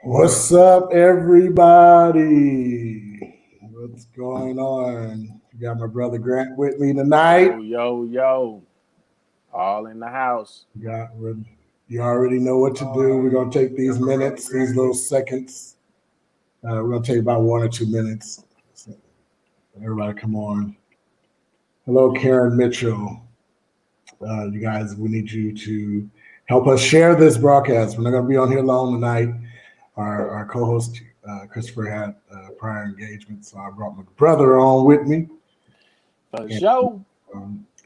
What's up, everybody? What's going on? Got my brother Grant with me tonight. Yo, yo, yo. All in the house. Got you already know what to do. We're gonna take these minutes, these little seconds. We're gonna take about 1 or 2 minutes. So everybody, come on. Hello, Karen Mitchell. You guys, we need you to help us share this broadcast. We're not gonna be on here long tonight. Our co-host Christopher had prior engagement, so I brought my brother on with me. For sure.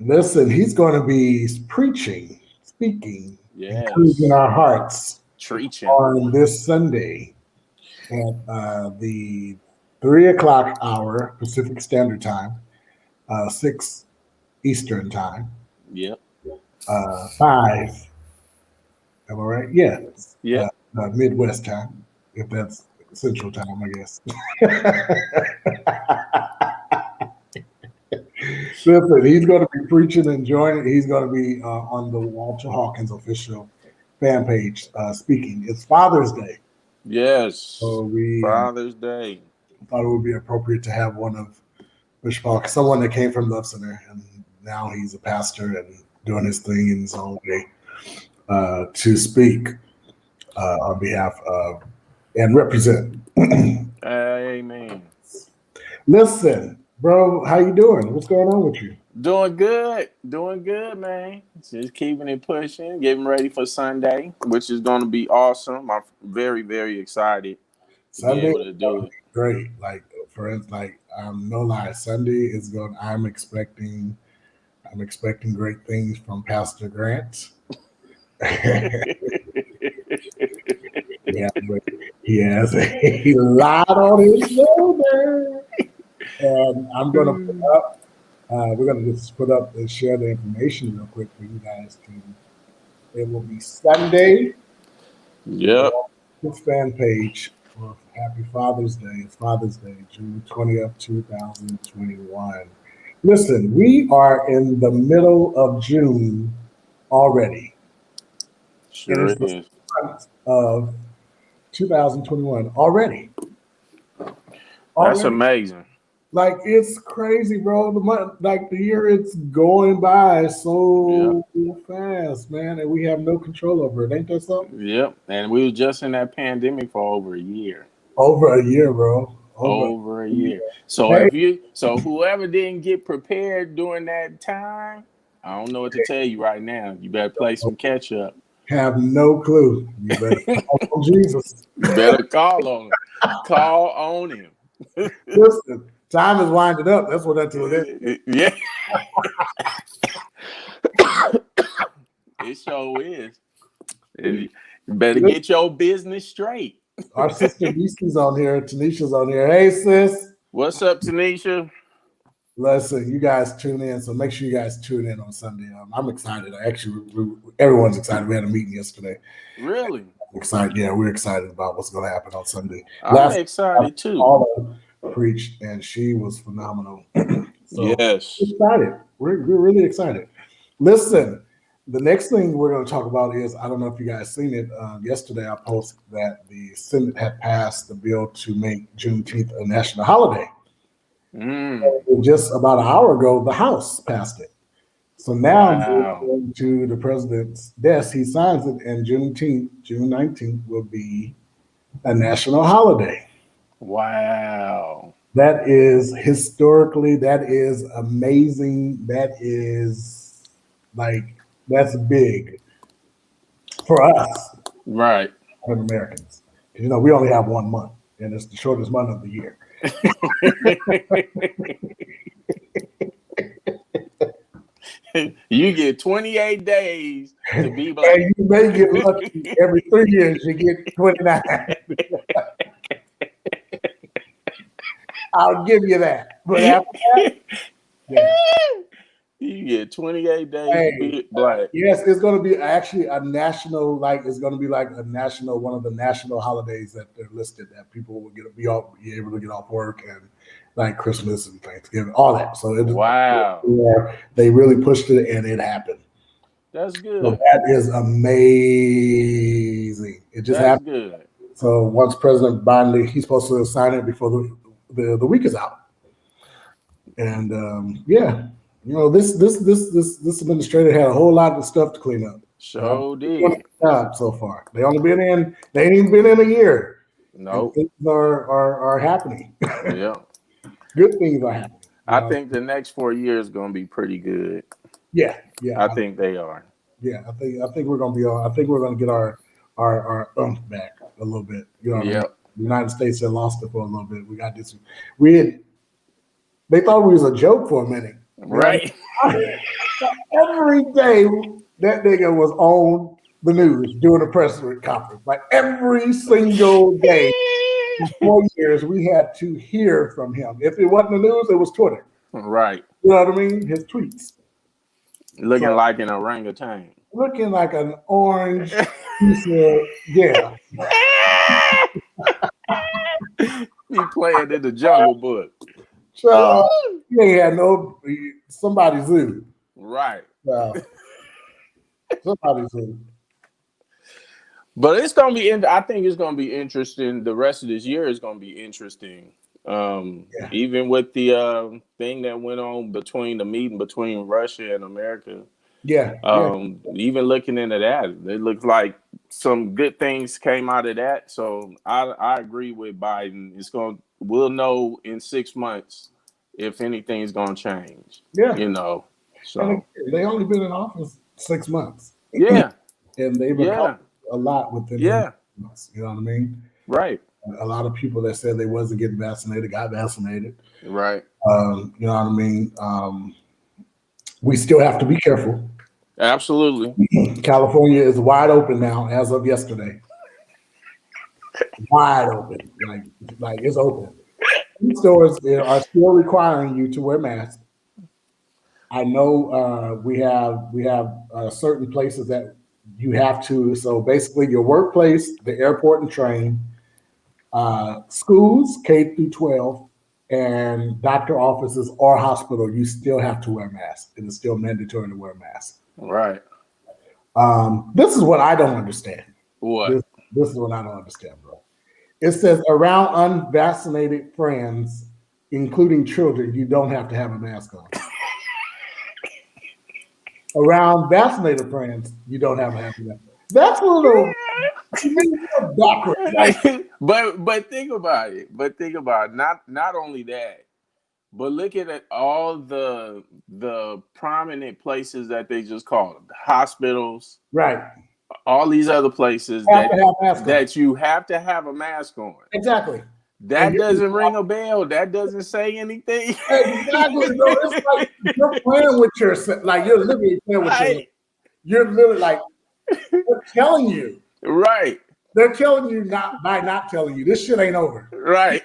Listen, he's going to be speaking, encouraging our hearts on this Sunday at the 3 o'clock hour Pacific Standard Time, 6 Eastern Time. Yep. 5. Am I right? Yeah. Yeah. Midwest time, if that's Central Time, I guess. Listen, he's going to be preaching and joining. He's going to be on the Walter Hawkins official fan page speaking. It's Father's Day. Yes. So Father's Day. Thought it would be appropriate to have one of Bishop Hawkins, someone that came from Love Center, and now he's a pastor and doing his thing in his own way to speak on behalf of and represent. Amen. Listen, bro, how you doing? What's going on with you? Doing good, man. Just keeping it pushing, getting ready for Sunday, which is going to be awesome. I'm very, very excited to be able to do it. Great. Like, for instance, no lie, Sunday is going. I'm expecting great things from Pastor Grant. Yeah, but he has a lot on his shoulder, and I'm going to put up. We're going to just put up and share the information real quick for you guys. It will be Sunday. Yep. His fan page for Happy Father's Day. It's Father's Day, June 20th, 2021. Listen, we are in the middle of June already. Sure it is. Of 2021 already. That's amazing. Like, it's crazy, bro. The year, it's going by so fast, man, and we have no control over it. Ain't that something? Yep. And we were just in that pandemic for over a year. Over a year, bro. Over a year. So whoever didn't get prepared during that time, I don't know what to tell you right now. You better play some catch up. Have no clue. You better call on Jesus. You better call on him. Call on him. Listen, time is winding up. That's what that tells you. Yeah. It sure is. You better get your business straight. Our sister Tanisha's on here. Hey, sis. What's up, Tanisha? Listen, you guys tune in, so make sure you guys tune in on Sunday. I'm excited. Actually, everyone's excited. We had a meeting yesterday. Really? Excited. Yeah, we're excited about what's going to happen on Sunday. I'm excited too. Paula preached, and she was phenomenal. So yes. We're excited. We're really excited. Listen, the next thing we're going to talk about is, I don't know if you guys seen it. Yesterday, I posted that the Senate had passed the bill to make Juneteenth a national holiday. Just about an hour ago, the House passed it. So now going to the president's desk, he signs it, and June 19th, will be a national holiday. Wow. That is historically, that is amazing. That is that's big for us. Right. For Americans. You know, we only have 1 month, and it's the shortest month of the year. You get 28 days to be black. And you may get lucky every 3 years, you get 29. I'll give you that. But after that, you get 28 days to be black. Yes, it's going to be actually a national, it's going to be like a national, one of the national holidays that they're listed that people will be able to get off work, and like Christmas and Thanksgiving, all that. So they really pushed it, and it happened. That's good. So that is amazing. It just happened. Good. So once President Biden, he's supposed to sign it before the week is out. And this administrator had a whole lot of stuff to clean up. So did. So far, they ain't even been in a year. No, things are happening. Yeah, good things are happening. I think the next 4 years is going to be pretty good. Yeah. I think they are. Yeah, I think we're going to be on. I think we're going to get our back a little bit. You know what I mean? The United States had lost it for a little bit. We got this. They thought we was a joke for a minute. Right. Every day that nigga was on the news doing a press conference. Like every single day for 4 years, we had to hear from him. If it wasn't the news, it was Twitter. Right. You know what I mean? His tweets. Looking like an orangutan. Looking like an orange piece of, yeah. He playing in the Jungle Book. So he ain't had somebody's zoo. Right. Somebody's zoo. But it's gonna be. I think it's gonna be interesting. The rest of this year is gonna be interesting. Even with the thing that went on between the meeting between Russia and America. Even looking into that, it looks like some good things came out of that. So I agree with Biden. We'll know in 6 months if anything's gonna change. Yeah. You know. So and they only been in office 6 months. Yeah. And they've accomplished a lot within 6 months. You know what I mean? Right. A lot of people that said they wasn't getting vaccinated got vaccinated. Right. You know what I mean? We still have to be careful. Absolutely. California is wide open now as of yesterday. Wide open. Like it's open. Stores are still requiring you to wear masks. I know we have certain places that you have to. So basically your workplace, the airport and train, schools, K through 12, and doctor offices or hospital, you still have to wear masks. It is still mandatory to wear masks. Right. This is what I don't understand. What? This is what I don't understand, bro. It says around unvaccinated friends, including children, you don't have to have a mask on. Around vaccinated friends, you don't have to have a mask on. That's a little backwards. But think about it. Not only that, but look at all the prominent places that they just called hospitals. Right. All these other places that you have to have a mask on. Exactly. That doesn't ring a bell. That doesn't say anything. Exactly. Bro. It's like you're playing with yourself. Like you're literally playing with yourself. You're literally like they're telling you. Right. They're telling you not telling you. This shit ain't over. Right.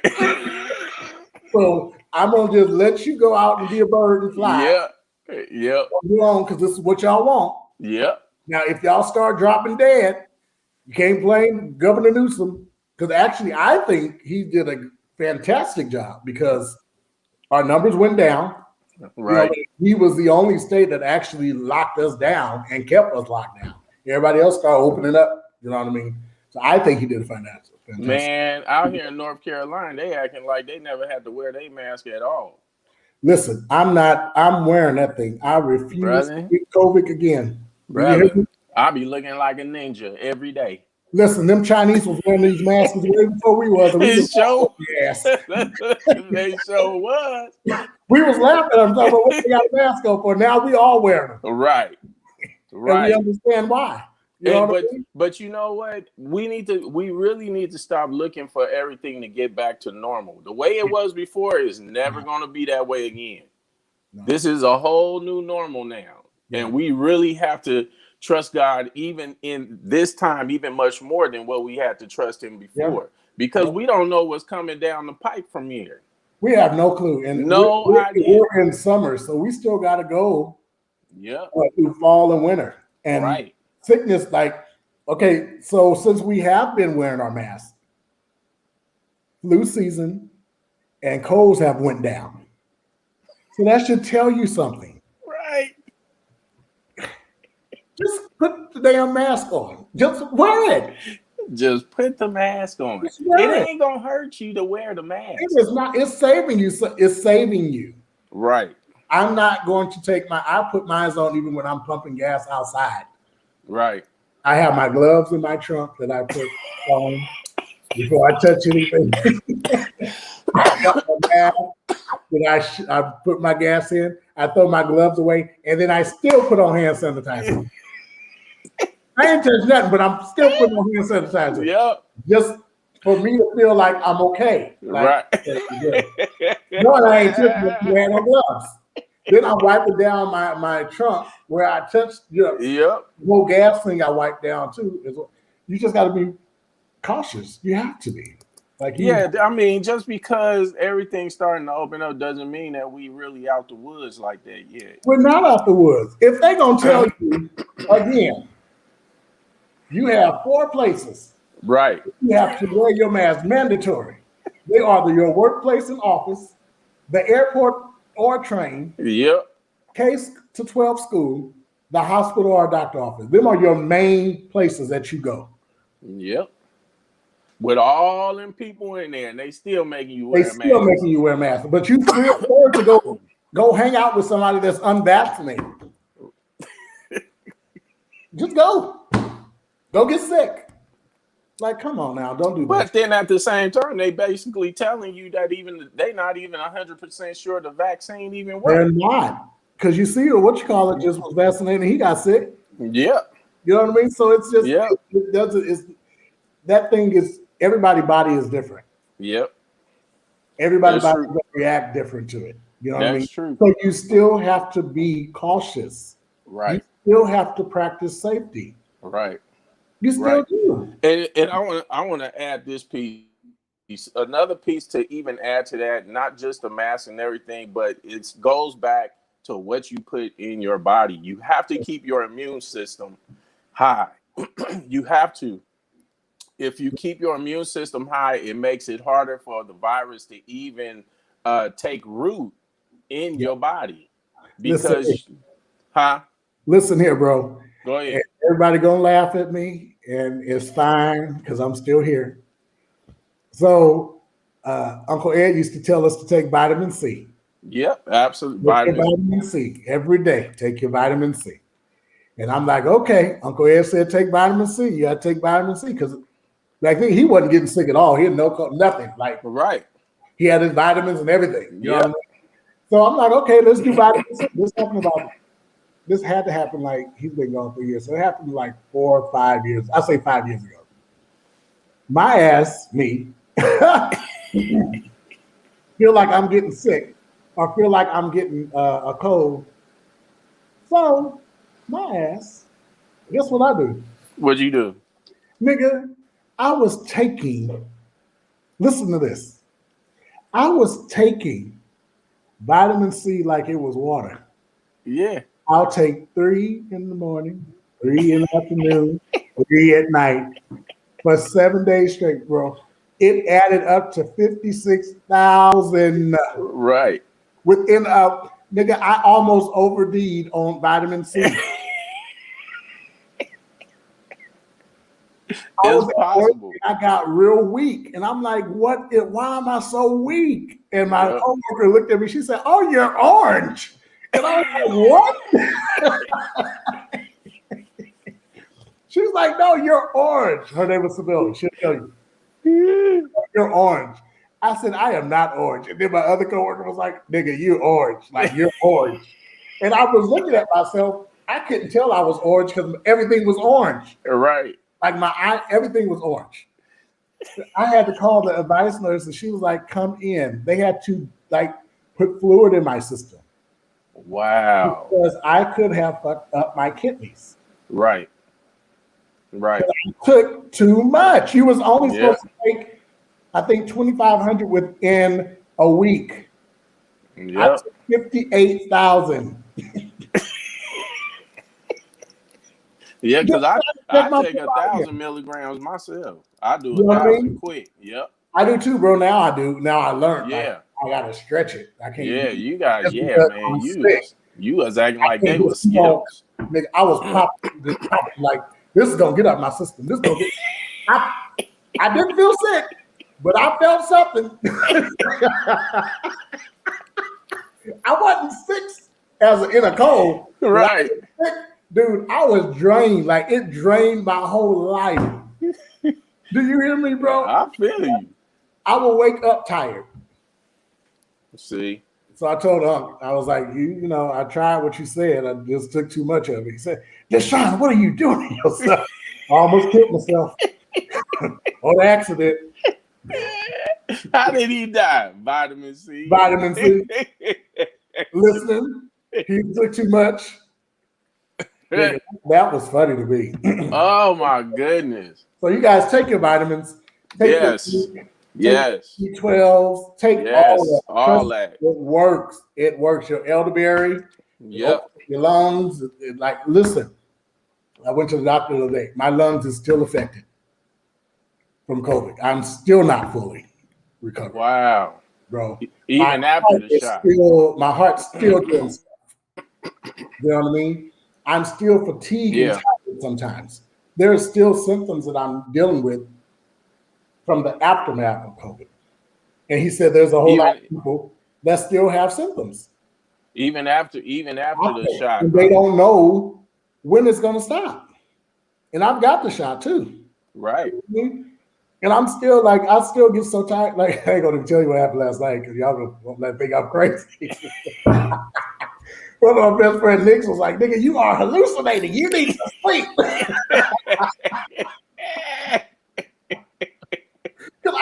So I'm gonna just let you go out and be a bird and fly. Yep. Go on, because this is what y'all want. Yep. Now, if y'all start dropping dead, you can't blame Governor Newsom, because actually I think he did a fantastic job because our numbers went down. Right. He was the only state that actually locked us down and kept us locked down. Everybody else started opening up. You know what I mean? So I think he did a fantastic. Man, out here in North Carolina, they acting like they never had to wear their mask at all. Listen, I'm wearing that thing. I refuse to get COVID again. Brother, I be looking like a ninja every day. Listen, them Chinese was wearing these masks way before we was. They sure was. We was laughing at them, talking about what they got a mask on for. Now we all wear them. Right. And we understand why. But you know what? We really need to stop looking for everything to get back to normal. The way it was before is never going to be that way again. No. This is a whole new normal now. Yeah. And we really have to trust God even in this time, even much more than what we had to trust him before. Yeah. Because we don't know what's coming down the pipe from here. We have no clue. And no idea. We're in summer, so we still got to go through fall and winter. And sickness, so since we have been wearing our masks, flu season and colds have went down. So that should tell you something. Right. Just put the damn mask on. Just wear it. Just put the mask on. It ain't gonna hurt you to wear the mask. It is not. It's saving you. It's saving you. Right. I'm not going to take I put mine on even when I'm pumping gas outside. Right. I have my gloves in my trunk that I put on before I touch anything. I got my mask that I put my gas in. I throw my gloves away, and then I still put on hand sanitizer. I ain't touched nothing, but I'm still putting on hand sanitizer. Yep. Just for me to feel like I'm okay. Like, right. No, I ain't touching wearing no gloves. Then I wipe it down my trunk where I touched Yep. The whole gas thing I wipe down too. You just got to be cautious. You have to be. I mean, just because everything's starting to open up doesn't mean that we really out the woods like that yet. We're not out the woods. If they gonna tell you again, you have 4 places. Right. You have to wear your mask, mandatory. They are your workplace and office, the airport or train. Yep. K-12 school, the hospital or doctor office. Them are your main places that you go. Yep. With all them people in there, and they still making you wear masks. They still making you wear masks. But you feel forward to go hang out with somebody that's unvaccinated. Just go. Go get sick. Like, come on now, don't do that. But then at the same time, they basically telling you that they're not even 100% sure the vaccine even works. They're not. Because you see, just was vaccinated and he got sick. Yeah. You know what I mean? So it's just, that thing is, everybody's body is different. Yep. Everybody's body will react different to it. You know what I mean? That's true. So you still have to be cautious. Right. You still have to practice safety. Right. You still do. And I want to add this piece, another piece to even add to that, not just the mask and everything, but it goes back to what you put in your body. You have to keep your immune system high. You have to. If you keep your immune system high, it makes it harder for the virus to even take root in your body. Because, Listen here, bro. Go ahead. Everybody gonna laugh at me, and it's fine because I'm still here. So, Uncle Ed used to tell us to take vitamin C. Yep, absolutely. Vitamin C every day. Take your vitamin C. And I'm like, okay, Uncle Ed said take vitamin C. You got to take vitamin C because I think he wasn't getting sick at all. He had nothing. Like, right. He had his vitamins and everything. You know what I mean? So I'm like, okay, let's do vitamin C. This had to happen like he's been gone for years. So it happened like 4 or 5 years. I say 5 years ago. My ass, me, feel like I'm getting sick or feel like I'm getting a cold. So my ass, guess what I do? What'd you do? Nigga, I was taking, listen to this. I was taking vitamin C like it was water. Yeah. I'll take 3 in the morning, 3 in the afternoon, 3 at night for 7 days straight, bro. It added up to 56,000. Right. Within nigga, I almost OD'd on vitamin C. It's possible. I got real weak, and I'm like, "What? Why am I so weak?" And my coworker looked at me. She said, "Oh, you're orange." And I was like, "What?" She was like, "No, you're orange." Her name was Sibylla. She'll tell you. You're orange. I said, "I am not orange." And then my other coworker was like, "Nigga, you're orange. Like, you're orange." And I was looking at myself. I couldn't tell I was orange because everything was orange. Right. Like my eye, everything was orange. I had to call the advice nurse, and she was like, "Come in." They had to like put fluid in my system. Wow. Because I could have fucked up my kidneys. Right. Right. I took too much. You was only supposed to take, I think, 2,500 within a week. Yep. I took 58,000. Yeah, because I take 1,000 milligrams myself. I do 1,000 quick. Yep. I do too, bro. Now I do. Now I learned. Yeah. I gotta stretch it. I can't. Yeah, you got. Yeah, man. You was acting like they were Skittles. Nigga, I was popping like this is gonna get up my system. This gonna get. I didn't feel sick, but I felt something. I wasn't sick in a cold. Right. Sick, dude, I was drained. Like it drained my whole life. Do you hear me, bro? I feel you. I will wake up tired. See? So I told Unc, I was like, you know, I tried what you said. I just took too much of it. He said, Deshaun, what are you doing to yourself? I almost killed myself on accident. How did he die? Vitamin C. Vitamin C. Listening. He took too much. That was funny to me. Oh my goodness. So you guys take your vitamins. Take Yes. B12. Take all that. It works. It works. Your elderberry. Yep. Your lungs. Listen. I went to the doctor the other day. My lungs is still affected from COVID. I'm still not fully recovered. Wow. Bro. Even after the shot. My heart's still doing stuff. You know what I mean? I'm still fatigued and tired sometimes. There are still symptoms that I'm dealing with from the aftermath of COVID. And he said there's a whole lot of people that still have symptoms. Even after the shot. And they don't know when it's going to stop. And I've got the shot too. Right. And I'm still I still get so tired. Like, I ain't going to tell you what happened last night because y'all gonna think I'm crazy. One of my best friend Nick was like, nigga, you are hallucinating. You need to sleep. Because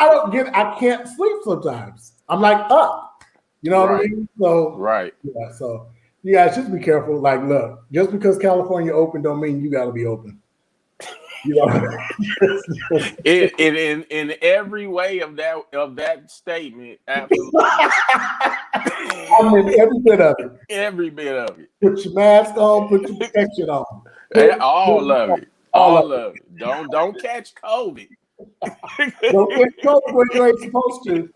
I can't sleep sometimes. I'm like up. You know what I mean? So yeah, so you guys just be careful. Like, look, just because California open don't mean you gotta be open. You know, in every way of that statement, absolutely. I mean, every bit of it. Every bit of it. Put your mask on. Put your protection on. All of it. All of it. Don't catch COVID. Don't catch COVID when you ain't supposed to.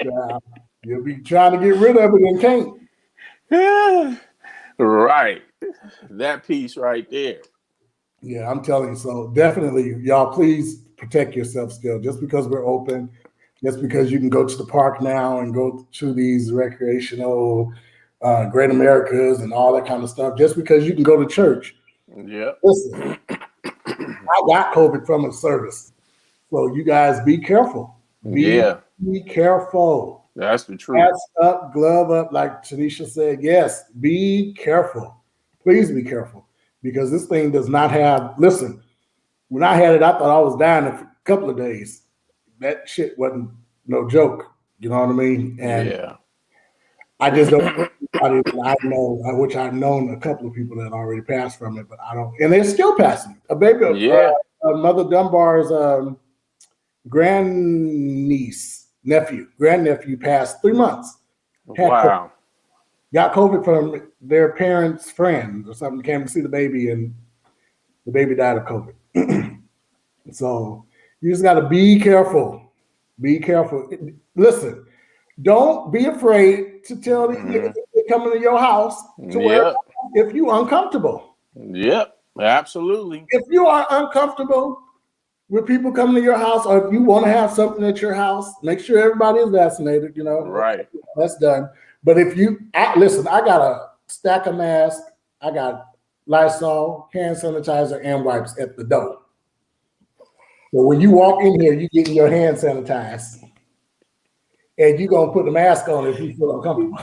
Yeah, you'll be trying to get rid of it and can't. Right. That piece right there. Yeah, I'm telling you. So definitely, y'all, please protect yourself still. Just because we're open, just because you can go to the park now and go to these recreational Great Americas and all that kind of stuff, just because you can go to church. Yeah. Listen, I got COVID from a service. So you guys be careful. Be careful. That's the truth. Mask up, glove up, like Tanisha said. Yes, be careful. Please be careful. Because this thing does not have, listen, when I had it, I thought I was dying in a couple of days. That shit wasn't no joke. You know what I mean? And I just don't, I know, which I've known a couple of people that already passed from it, but I don't, and they're still passing. A baby, Mother Dunbar's grandnephew passed 3 months. Wow. Got COVID from their parents' friends or something, came to see the baby, and the baby died of COVID. So you just got to be careful. Be careful. Listen, don't be afraid to tell these niggas they're coming to your house to wear if you're uncomfortable. Yep, absolutely. If you are uncomfortable with people coming to your house, or if you want to have something at your house, make sure everybody is vaccinated, you know. Right. That's done. But if listen, I got a stack of masks, I got Lysol, hand sanitizer, and wipes at the door. So when you walk in here, you getting your hand sanitized. And you're going to put the mask on if you feel uncomfortable.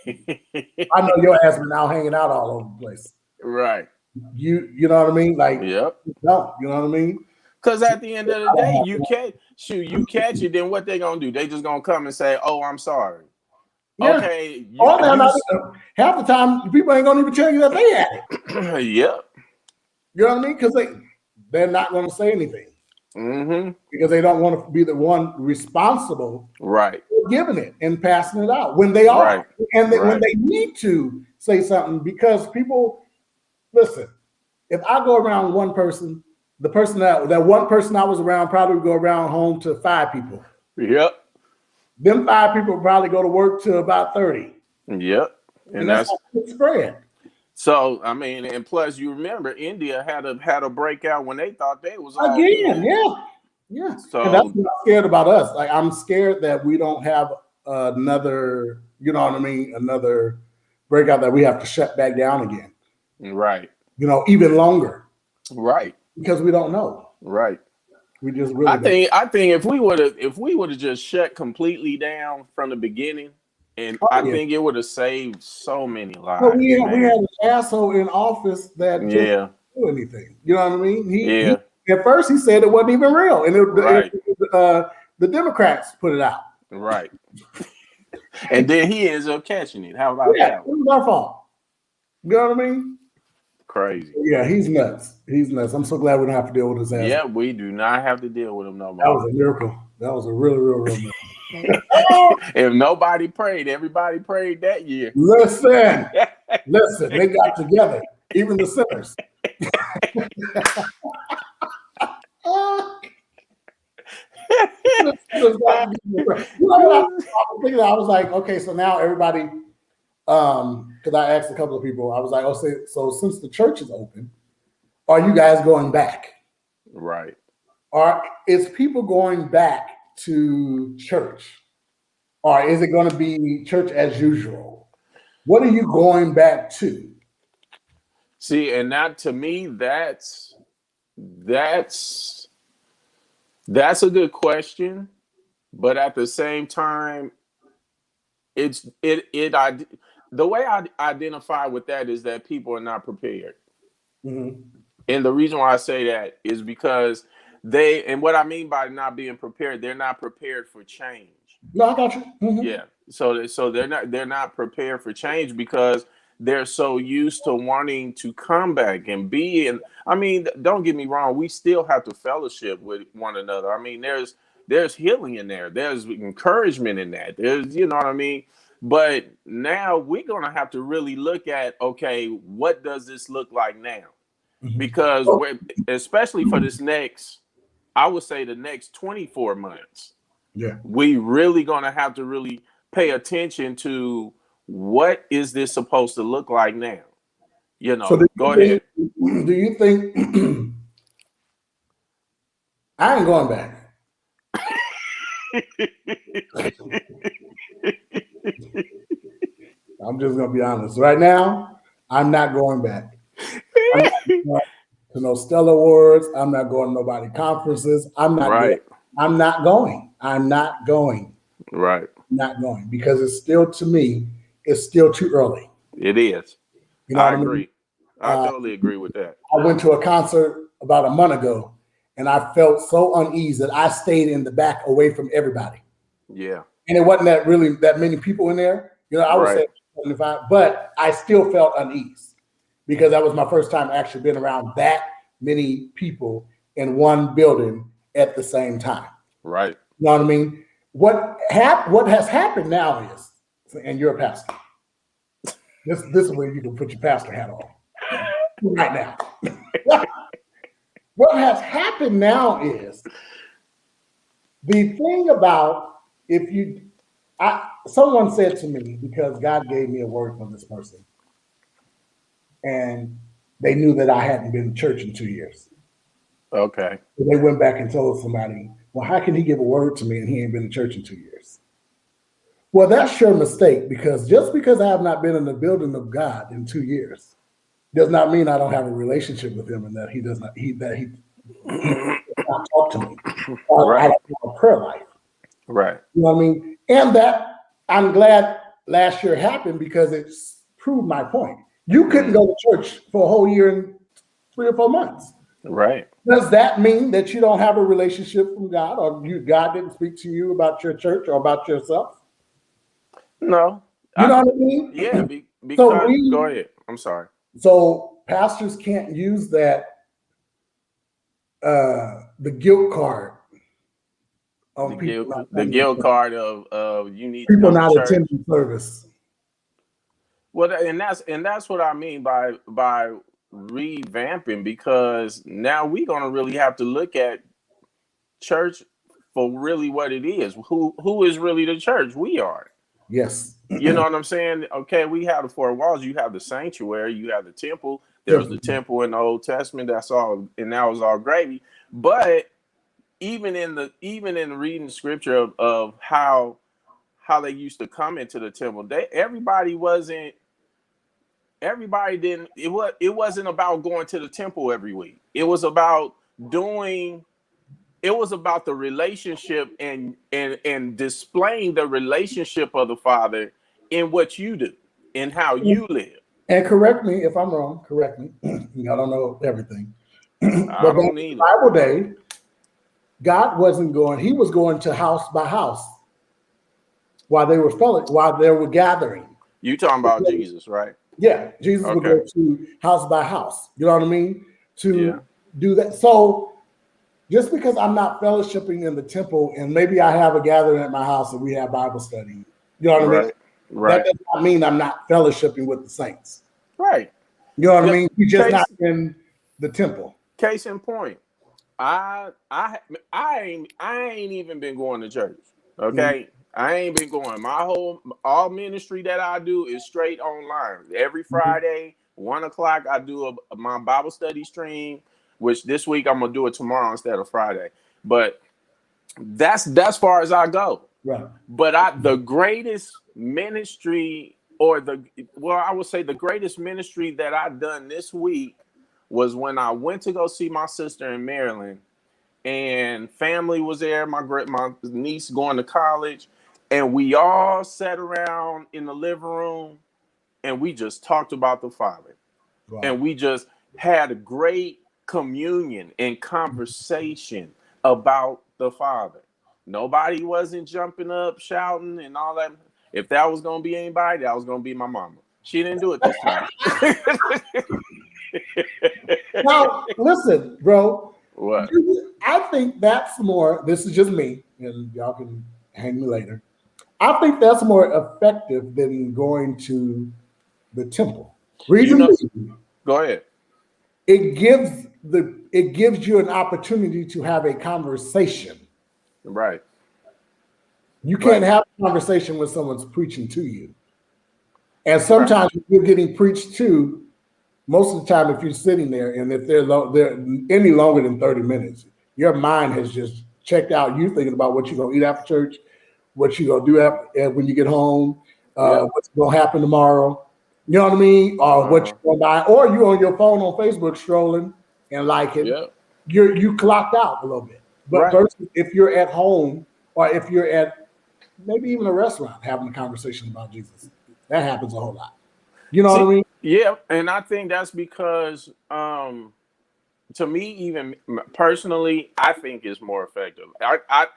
I know your ass been out hanging out all over the place. Right. You know what I mean? Like, no, you know what I mean? Because at the end of the day, you catch it, then what they going to do? They just going to come and say, oh, I'm sorry. Yeah. Okay. Half the time, people ain't going to even tell you that they had it. Yep. You know what I mean? Because they're not going to say anything. Mm-hmm. Because they don't want to be the one responsible for giving it and passing it out when they are. And when they need to say something, because people, listen, if I go around one person, the person that one person I was around probably would go around home to 5 people. Yep. Them 5 people probably go to work to about 30. Yep. And that's how it spread. So I mean, and plus you remember India had a breakout when they thought they was all Again, good. yeah. And that's So what I'm scared about us. Like I'm scared that we don't have another, you know what I mean, another breakout that we have to shut back down again. right, Even longer right, because we don't know. right. We just really don't. I think if we would have just shut completely down from the beginning, and Oh, I yeah. think it would have saved so many But lives, we had man. an asshole in office that just Yeah, didn't do anything. You know what I mean? He yeah, at first he said it wasn't even real, and right, the Democrats put it out. right. And then he ends up catching it. How about Yeah, it that one? was our fault. You know what I mean? Crazy. Yeah, he's nuts. He's nuts. I'm so glad we don't have to deal with his ass. Yeah, we do not have to deal with him no That more. was a miracle. That was a real miracle. If nobody prayed, everybody prayed that year. Listen, they got together, even the sinners. I was like, okay, so now everybody, because I asked a couple of people, I was like, oh, so since the church is open, are you guys going back? Right. Is people going back to church? Or is it going to be church as usual? What are you going back to? See, and that to me, that's a good question, but at the same time, the way I identify with that is that people are not prepared. Mm-hmm. And the reason why I say that is because and what I mean by not being prepared, they're not prepared for change. No, I got you. Mm-hmm. Yeah. So they're not prepared for change because they're so used to wanting to come back and be in. I mean, don't get me wrong, we still have to fellowship with one another. I mean, there's healing in there. There's encouragement in that. There's, you know what I mean? But now we're going to have to really look at, okay, what does this look like now? Because especially for this I would say the next 24 months, we really gonna have to really pay attention to what is this supposed to look like now. You know, So go ahead. Do you think I ain't going back? I'm just gonna be honest. Right now, I'm not going back. I'm not going to no Stellar Awards. I'm not going to nobody conferences. I'm not right. I'm not going. I'm not going. Right. Not going because it's still, to me, it's still too early. It is. You know I what agree. I mean? I totally agree with that. I went to a concert about a month ago, and I felt so uneasy that I stayed in the back away from everybody. Yeah. And it wasn't that many people in there. You know, I would say 75, but I still felt uneasy because that was my first time actually being around that many people in one building at the same time. Right. You know what I mean? What has happened now is, and you're a pastor. This is where you can put your pastor hat on right now. What has happened now is the thing about someone said to me, because God gave me a word from this person, and they knew that I hadn't been to church in 2 years. Okay. So they went back and told somebody, well, how can he give a word to me and he ain't been to church in 2 years? Well, that's your mistake, because just because I have not been in the building of God in 2 years does not mean I don't have a relationship with him and that he does not talk to me. Or I don't have a prayer life. Right. You know what I mean? And that I'm glad last year happened because it proved my point. You couldn't go to church for a whole year and 3 or 4 months. Right. Does that mean that you don't have a relationship from God, or God didn't speak to you about your church or about yourself? No. You know what I mean? Yeah, because go ahead. I'm sorry. So pastors can't use that the guilt card on the guilt card of you need people to come not to church. attending service. Well, and that's what I mean by revamping, because now we're gonna really have to look at church for really what it is. Who is really the church? We are. Yes. You know what I'm saying? Okay, we have the four walls. You have the sanctuary. You have the temple. There was the temple in the Old Testament. That's all, and that was all gravy. But even in reading scripture of how they used to come into the temple, everybody didn't. It wasn't about going to the temple every week. It was about doing. It was about the relationship and displaying the relationship of the Father in what you do and how you live. And correct me if I'm wrong. Correct me. I don't know everything. I But don't in either. Bible day, God wasn't going. He was going to house by house while they were gathering. You talking about Jesus, right? Yeah, Jesus would go to house by house. You know what I mean? To do that. So just because I'm not fellowshipping in the temple and maybe I have a gathering at my house and we have Bible study, you know what I mean? Right. That does not mean I'm not fellowshipping with the saints. Right. You know what I mean? You're just not in the temple. Case in point, I ain't even been going to church. Okay. I ain't been going. All ministry that I do is straight online. Every Friday, 1:00, I do my Bible study stream, which this week I'm gonna do it tomorrow instead of Friday. But that's far as I go. Right. But the greatest ministry, I would say the greatest ministry that I've done this week was when I went to go see my sister in Maryland, and family was there. My niece going to college, and we all sat around in the living room, and we just talked about the Father, and we just had a great communion and conversation about the Father. Nobody wasn't jumping up, shouting, and all that. If that was gonna be anybody, that was gonna be my mama. She didn't do it this time. Now, listen, bro. What? I think that's more, this is just me, and y'all can hang me later. I think that's more effective than going to the temple. Reason being, go ahead. It gives you an opportunity to have a conversation. Right. You can't have a conversation when someone's preaching to you. And sometimes you're getting preached to, most of the time, if you're sitting there and if they're any longer than 30 minutes, your mind has just checked out. You're thinking about what you're going to eat after church, what you're going to do when you get home, what's going to happen tomorrow. You know what I mean? Or what you're going to buy. Or you're on your phone on Facebook strolling and liking. Yeah. You clocked out a little bit. But versus if you're at home or if you're at maybe even a restaurant having a conversation about Jesus, that happens a whole lot. You know what I mean? Yeah, and I think that's because to me, even personally, I think it's more effective. I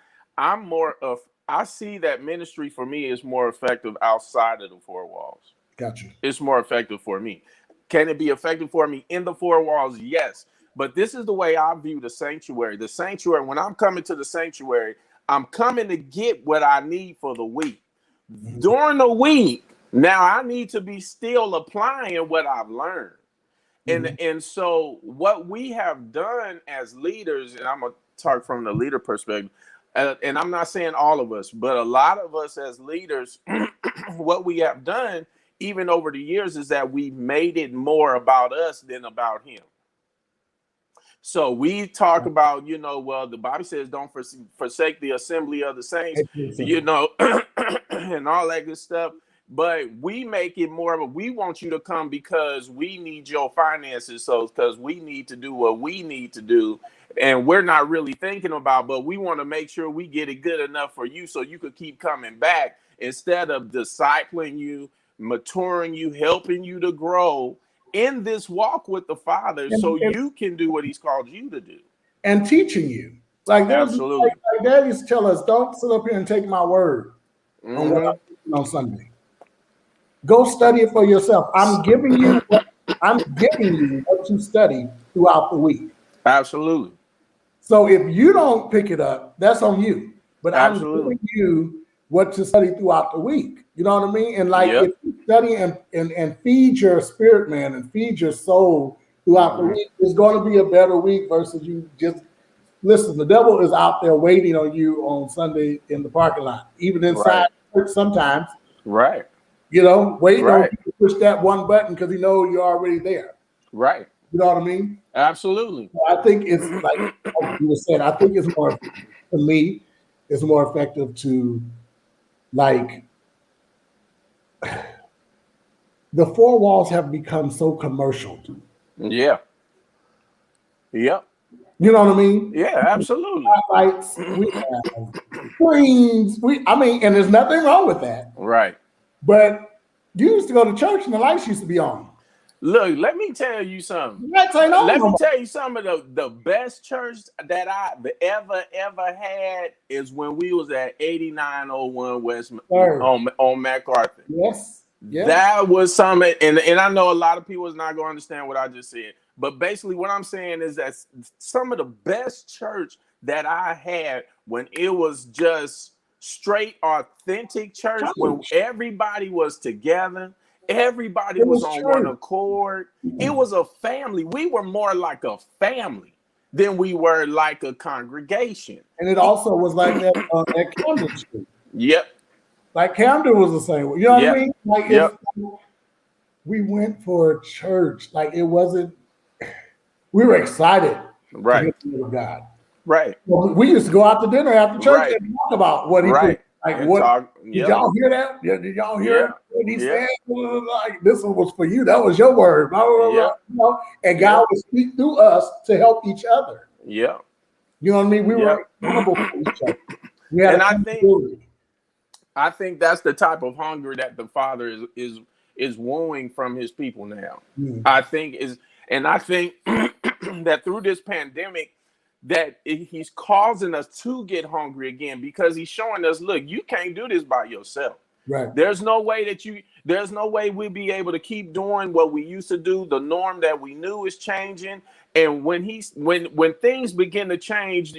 see that ministry for me is more effective outside of the four walls. Gotcha. It's more effective for me. Can it be effective for me in the four walls? Yes. But this is the way I view the sanctuary. The sanctuary, when I'm coming to the sanctuary, I'm coming to get what I need for the week. Mm-hmm. During the week, now I need to be still applying what I've learned. Mm-hmm. And so what we have done as leaders, and I'm going to talk from the leader perspective, and I'm not saying all of us, but a lot of us as leaders, what we have done, even over the years, is that we've made it more about us than about him. So we talk about, the Bible says don't forsake the assembly of the saints, and all that good stuff. But we make it more of we want you to come because we need your finances. So because we need to do what we need to do. And we're not really thinking about, but we want to make sure we get it good enough for you so you could keep coming back instead of discipling you, maturing you, helping you to grow in this walk with the Father so you can do what he's called you to do. And teaching you. Like Dad used to tell us, don't sit up here and take my word on what I'm teaching on Sunday. Go study it for yourself. I'm giving you what you study throughout the week. Absolutely. So if you don't pick it up, that's on you. But I'm giving you what to study throughout the week. You know what I mean? And if you study and feed your spirit, man, and feed your soul throughout the week, it's going to be a better week versus you just listen. The devil is out there waiting on you on Sunday in the parking lot, even inside church sometimes. Right. Waiting on you to push that one button because he knows you're already there. Right. You know what I mean? Absolutely. So I think it's like you were saying. I think it's more, for me, it's more effective to like the four walls have become so commercial. Yeah. Yep. You know what I mean? Yeah, absolutely. Lights, we have screens. And there's nothing wrong with that. Right. But you used to go to church and the lights used to be on. Look, let me tell you something. Let me tell you some of the best church that I've ever had is when we was at 8901 West on MacArthur. Yes. That was something, and I know a lot of people is not going to understand what I just said. But basically what I'm saying is that some of the best church that I had when it was just straight authentic church, when everybody was together, everybody was on one accord. It was a family. We were more like a family than we were like a congregation. And it also was like that at Camden Street. Yep. Like Camden was the same. You know what I mean? Like we went for church. Like it wasn't. We were excited to hear the word of God. Right. Well, we used to go out to dinner after church and talk about what he did. Like did y'all hear that? Did y'all hear what he said? Like this one was for you. That was your word. Blah, blah, blah, and God would speak through us to help each other. Yeah. You know what I mean? We were accountable for each other. We had I think that's the type of hunger that the Father is wooing from his people now. I think that through this pandemic that he's causing us to get hungry again, because he's showing us, look, you can't do this by yourself. Right. There's no way we'll be able to keep doing what we used to do. The norm that we knew is changing. And when things begin to change,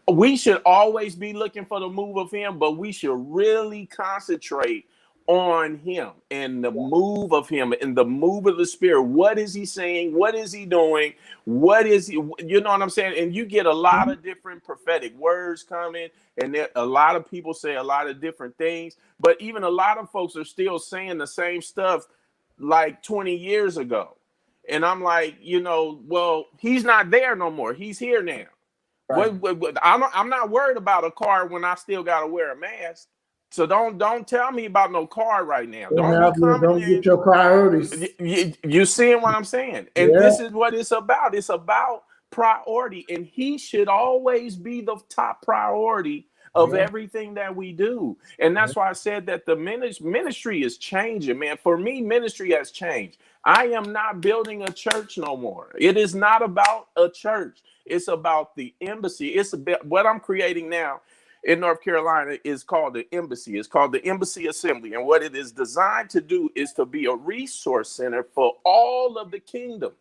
we should always be looking for the move of him, but we should really concentrate on him and the move of him and the move of the Spirit. What is he saying? What is he doing? What is he, you know what I'm saying? And you get a lot of different prophetic words coming, and a lot of people say a lot of different things, but even a lot of folks are still saying the same stuff like 20 years ago. And I'm like, well, he's not there no more. He's here now. Right. I'm not worried about a car when I still got to wear a mask. So don't tell me about no car right now. Don't get your priorities. You seeing what I'm saying? And this is what it's about. It's about priority, and he should always be the top priority of everything that we do. And that's why I said that the ministry is changing, man. For me, ministry has changed. I am not building a church no more. It is not about a church. It's about the embassy. It's about what I'm creating now in North Carolina is called the embassy. It's called the Embassy Assembly. And what it is designed to do is to be a resource center for all of the kingdom,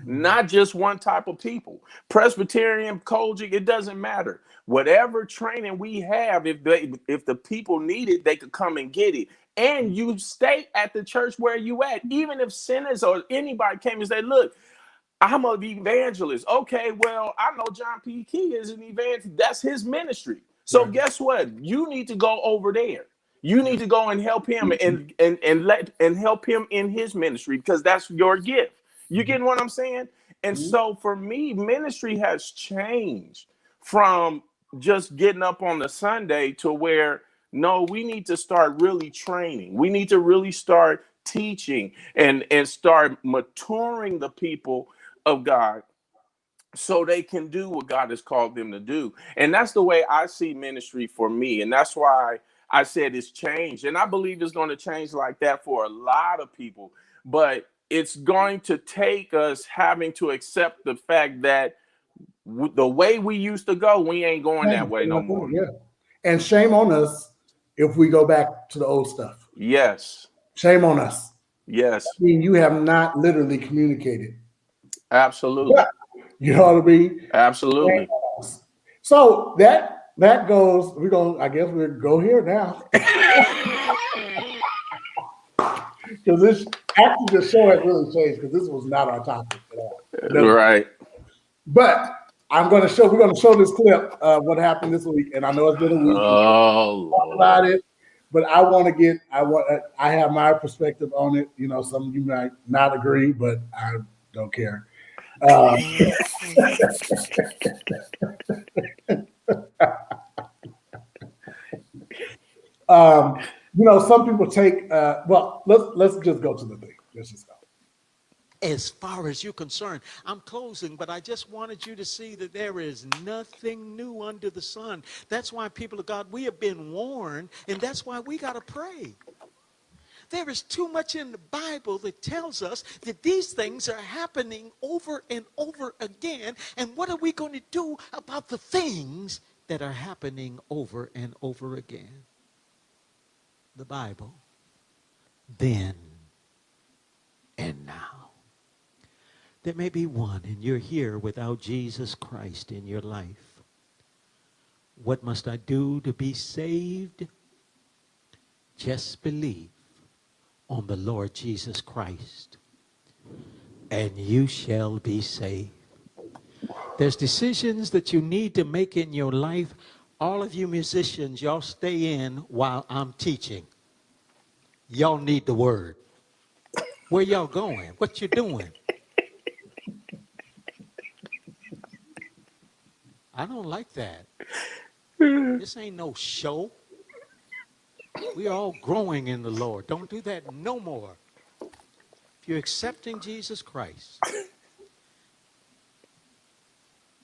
not just one type of people. Presbyterian, Kojic, it doesn't matter. Whatever training we have, if the people need it, they could come and get it. And you stay at the church where you at. Even if sinners or anybody came and say, look, I'm an evangelist. Okay, well, I know John P. Key is an evangelist. That's his ministry. So guess what? You need to go over there. You need to go and help him and help him in his ministry, because that's your gift. You getting what I'm saying? And so for me, ministry has changed from just getting up on the Sunday to where, no, we need to start really training. We need to really start teaching and start maturing the people of God so they can do what God has called them to do. And that's the way I see ministry for me. And that's why I said it's changed. And I believe it's going to change like that for a lot of people. But it's going to take us having to accept the fact that the way we used to go, we ain't going that way no more. Yeah. And shame on us if we go back to the old stuff. Yes. Shame on us. Yes. I mean, you have not literally communicated. Absolutely. Yeah. You know what I mean? Absolutely. So that goes, I guess we'll go here now. Because this actually the show has really changed, because this was not our topic at all. Right. But we're going to show this clip of what happened this week. And I know it's been a week. Oh, about it. but I have my perspective on it. You know, some of you might not agree, but I don't care. You know, some people take. Well, let's just go to the thing. Let's just go. As far as you're concerned, I'm closing, but I just wanted you to see that there is nothing new under the sun. That's why, people of God, we have been warned, and that's why we got to pray. There is too much in the Bible that tells us that these things are happening over and over again. And what are we going to do about the things that are happening over and over again? The Bible, then and now. There may be one, and you're here without Jesus Christ in your life. What must I do to be saved? Just believe on the Lord Jesus Christ, and you shall be saved. There's decisions that you need to make in your life. All of you musicians, y'all stay in while I'm teaching. Y'all need the word. Where y'all going? What you doing? I don't like that. This ain't no show. We are all growing in the Lord. Don't do that no more. If you're accepting Jesus Christ.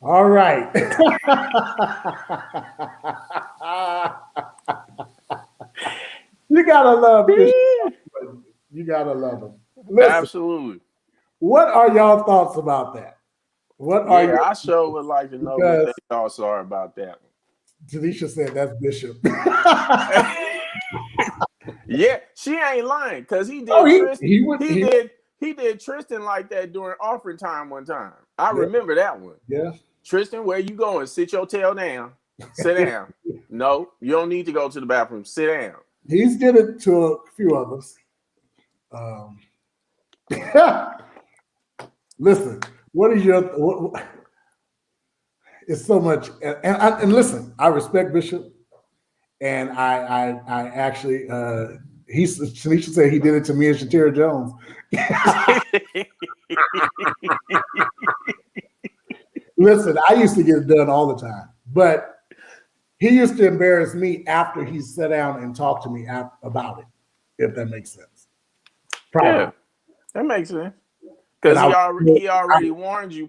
All right. You gotta love Bishop. You gotta love him. Listen, Absolutely. what are y'all thoughts about that? What are Yeah, I sure would like to know what they thoughts are about that. Tanisha said that's Bishop. Yeah, she ain't lying because he did. Oh, he did Tristan like that during offering time one time. I remember that one. Yeah. Tristan, where you going? Sit your tail down. Sit down. No, you don't need to go to the bathroom. Sit down. He's did it to a few of us. Listen, what is your? It's so much, and listen. I respect Bishop, and I actually Tanisha said he did it to me and Shatira Jones. Listen, I used to get it done all the time, but he used to embarrass me after he sat down and talked to me about it, if that makes sense. Probably. Yeah, that makes sense. Because he already warned you.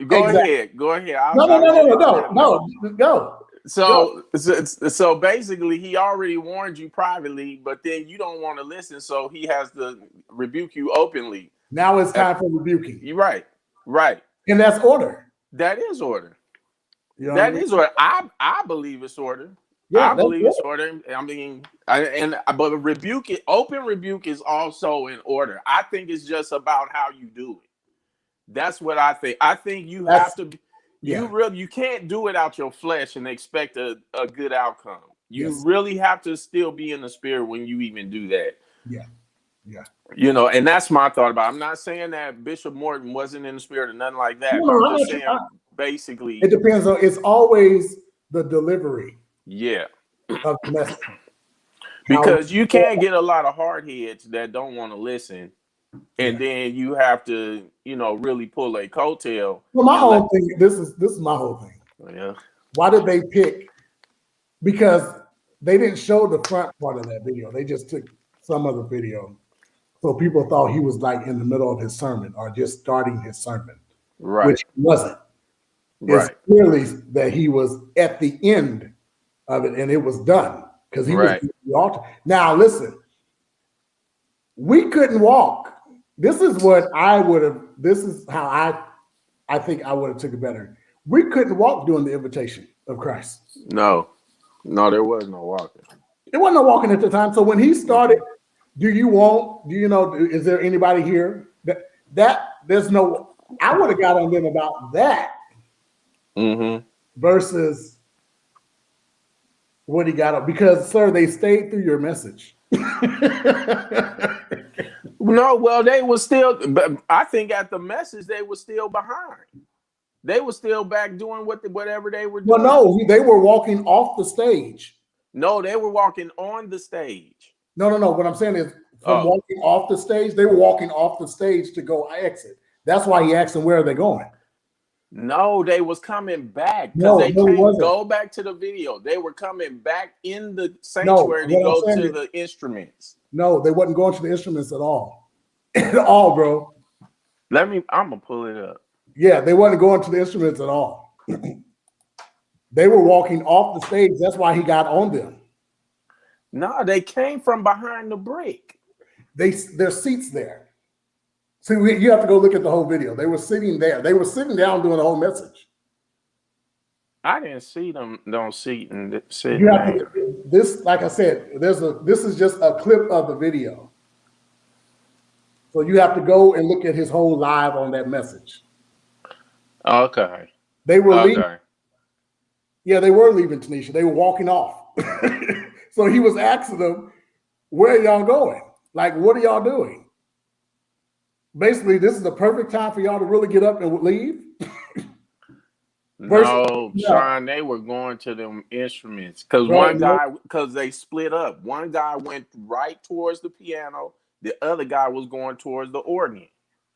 Go ahead. Go ahead. No. Go. So basically, he already warned you privately, but then you don't want to listen, so he has to rebuke you openly. Now it's time for rebuking. You're right. Right. And that's order. That is order. You know that is order. I believe it's order. Yeah, I believe it's order. I mean, but open rebuke is also in order. I think it's just about how you do it. That's what I think. I think you have to. You can't do it out your flesh and expect a good outcome. You really have to still be in the spirit when you even do that. Yeah. Yeah. You know, and that's my thought about it. I'm not saying that Bishop Morton wasn't in the spirit or nothing like that. No, I'm just saying basically it depends on, it's always the delivery. Yeah. Of the message. Because you can't get a lot of hard heads that don't want to listen. And then you have to, really pull a coattail. Well, my whole thing, this is my whole thing. Yeah. Why did they pick? Because they didn't show the front part of that video. They just took some of the video. So people thought he was like in the middle of his sermon or just starting his sermon. Right. Which he wasn't. Right. It's clearly that he was at the end of it and it was done. Because he was at the altar. Now listen, we couldn't walk. This is what I would have, this is how I think I would have took it better. We couldn't walk during the invitation of Christ. No, there was no walking. There wasn't no walking at the time. So when he started, is there anybody here? That there's no, I would have got on them about that. Mm-hmm. Versus what he got on. Because, sir, they stayed through your message. No, well, they were still, but I think at the message, they were still behind. They were still back doing whatever they were doing. Well, no, they were walking off the stage. No, they were walking on the stage. No. What I'm saying is from walking off the stage, they were walking off the stage to go exit. That's why he asked them, where are they going? No, they was coming back because No, they it can't wasn't. go back to the video. They were coming back in the sanctuary to go to the instruments. No, they wasn't going to the instruments at all. At all, bro. I'm gonna pull it up. Yeah, they wasn't going to the instruments at all. They were walking off the stage. That's why he got on them. No, they came from behind the brick. There's seats there. See, you have to go look at the whole video. They were sitting there. They were sitting down doing the whole message. I didn't see them sitting You have there. this, like I said, this is just a clip of the video. So you have to go and look at his whole live on that message. Okay. They were leaving. Yeah, they were leaving, Tanisha. They were walking off. So he was asking them, where are y'all going? Like, what are y'all doing? Basically, this is the perfect time for y'all to really get up and leave. No, Sean, they were going to them instruments because they split up. One guy went right towards the piano. The other guy was going towards the organ.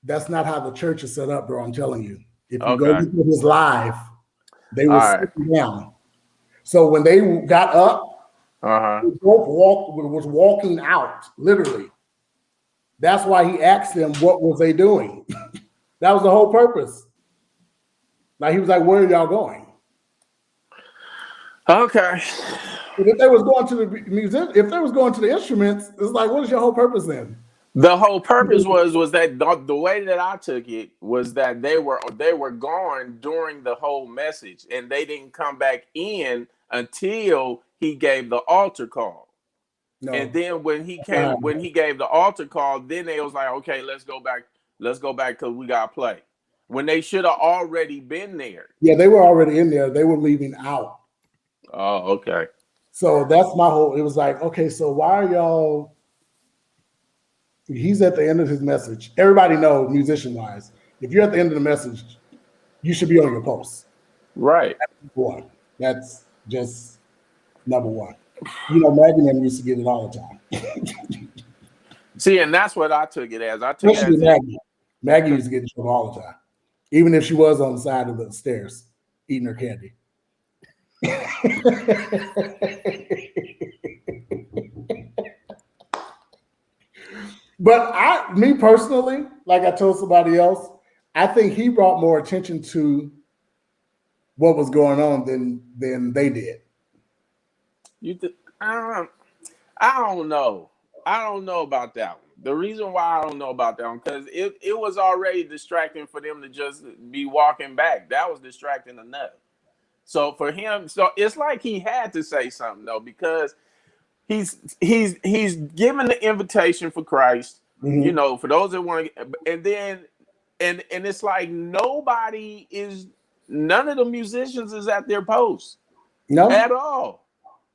That's not how the church is set up, bro. I'm telling you. If you go look at his live, they were sitting down. So when they got up, they both was walking out, literally. That's why he asked them, what was they doing? That was the whole purpose. Like, he was like, where are y'all going? Okay. But if they was going to the music, if they was going to the instruments, it's like, what is your whole purpose then? The whole purpose was that the way that I took it was that they were gone during the whole message, and they didn't come back in until he gave the altar call. No. And then when he gave the altar call, then they was like, okay, let's go back because we gotta play. When they should have already been there. Yeah, they were already in there. They were leaving out. Oh, okay. So that's my whole. It was like, okay, so why are y'all? He's at the end of his message. Everybody knows, musician-wise, if you're at the end of the message, you should be on your post. Right. That's one. That's just number one. You know, Maggie and them used to get it all the time. See, and that's what I took it as. I took Especially it as Maggie. Maggie used to get in trouble all the time, even if she was on the side of the stairs eating her candy. But me personally, like I told somebody else, I think he brought more attention to what was going on than they did. I don't know. I don't know about that one. The reason why I don't know about that one, because it was already distracting for them to just be walking back. That was distracting enough. So for him, so it's like he had to say something though, because he's given the invitation for Christ, you know, for those that want to, and then and it's like none of the musicians is at their post at all.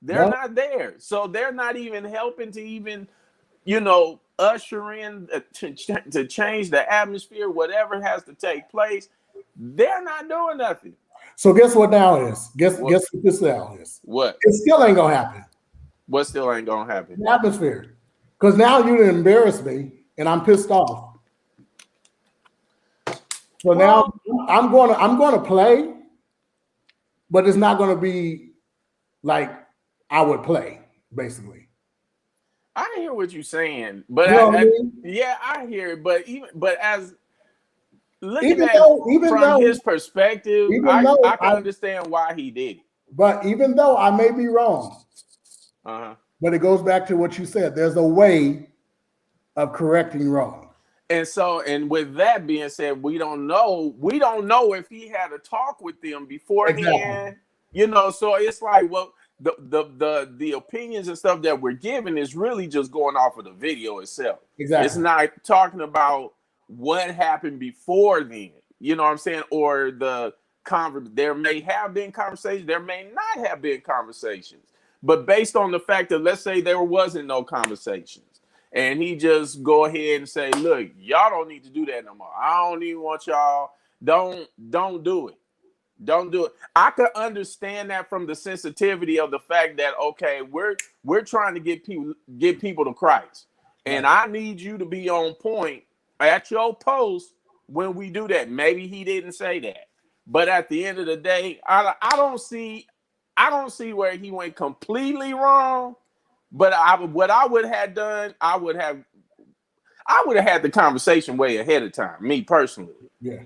They're not there. So they're not even helping to even, you know, usher in to change the atmosphere, whatever has to take place. They're not doing nothing. So guess what now is? Guess what this now is? What? It still ain't gonna happen. What still ain't gonna happen? The atmosphere. Because now you didn't embarrass me and I'm pissed off. So now I'm gonna play, but it's not gonna be like I would play, basically. I hear what you're saying, but yeah, I hear it. But as looking at it from his perspective, I can understand why he did it. But even though I may be wrong, but it goes back to what you said. There's a way of correcting wrong. And with that being said, we don't know if he had a talk with them beforehand. You know, so it's like, well, the opinions and stuff that we're giving is really just going off of the video itself. Exactly. It's not talking about what happened before then. You know what I'm saying? Or there may have been conversations, there may not have been conversations. But based on the fact that, let's say there wasn't no conversations, and he just go ahead and say, look, y'all don't need to do that no more. I don't even want y'all, don't do it. Don't do it. I could understand that from the sensitivity of the fact that, okay, we're trying to get people to Christ. And I need you to be on point at your post when we do that. Maybe he didn't say that. But at the end of the day, I don't see where he went completely wrong. But what I would have done, I would have had the conversation way ahead of time, me personally. Yeah.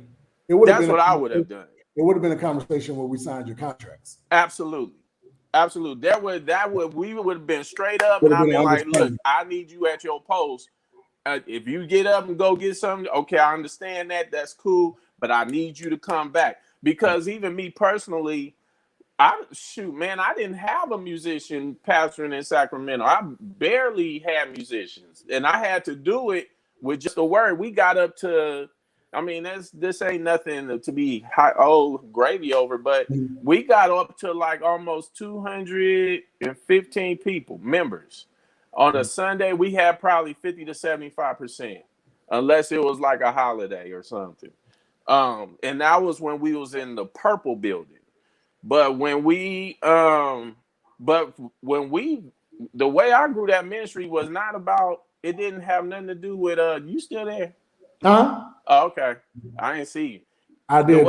That's what I would have done. It would have been a conversation where we signed your contracts. Absolutely. We would have been straight up, and I've been like, look, I need you at your post. If you get up and go get something, okay, I understand that. That's cool, but I need you to come back. Because even me personally, I didn't have a musician pastoring in Sacramento. I barely had musicians, and I had to do it with just a word. We got up to, I mean, this ain't nothing to be gravy over, but we got up to like almost 215 people, members. On a Sunday, we had probably 50 to 75%, unless it was like a holiday or something. And that was when we was in the Purple building. But the way I grew that ministry was not about, it didn't have nothing to do with, you still there? Huh? Oh, okay. I didn't see you. I did.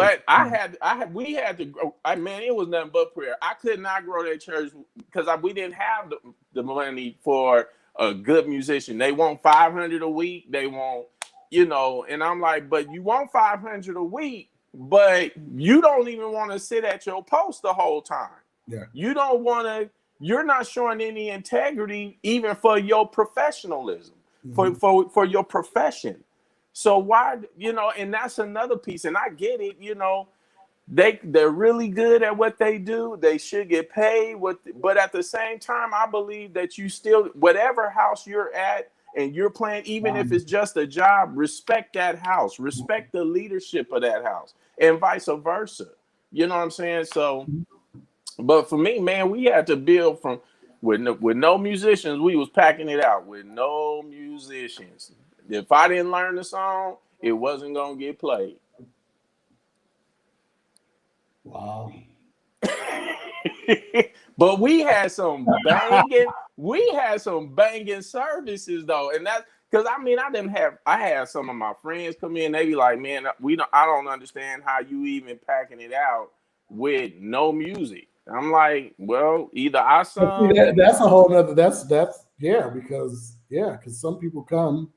We had to grow. It was nothing but prayer. I could not grow that church because we didn't have the money for a good musician. They want 500 a week. They want, and I'm like, but you want 500 a week, but you don't even want to sit at your post the whole time. Yeah. You don't want to, you're not showing any integrity even for your professionalism, for your profession. So why, and that's another piece. And I get it, they're really good at what they do. They should get paid. But at the same time, I believe that you still, whatever house you're at and you're playing, even if it's just a job, respect that house, respect the leadership of that house, and vice versa. You know what I'm saying? So, but for me, man, we had to build from with no musicians. We was packing it out with no musicians. If I didn't learn the song, it wasn't gonna get played. Wow. But we had some banging services though, and that's because I had some of my friends come in. They be like, "Man, I don't understand how you even packing it out with no music." I'm like, "Well, either I sung." That's a whole nother. That's because some people come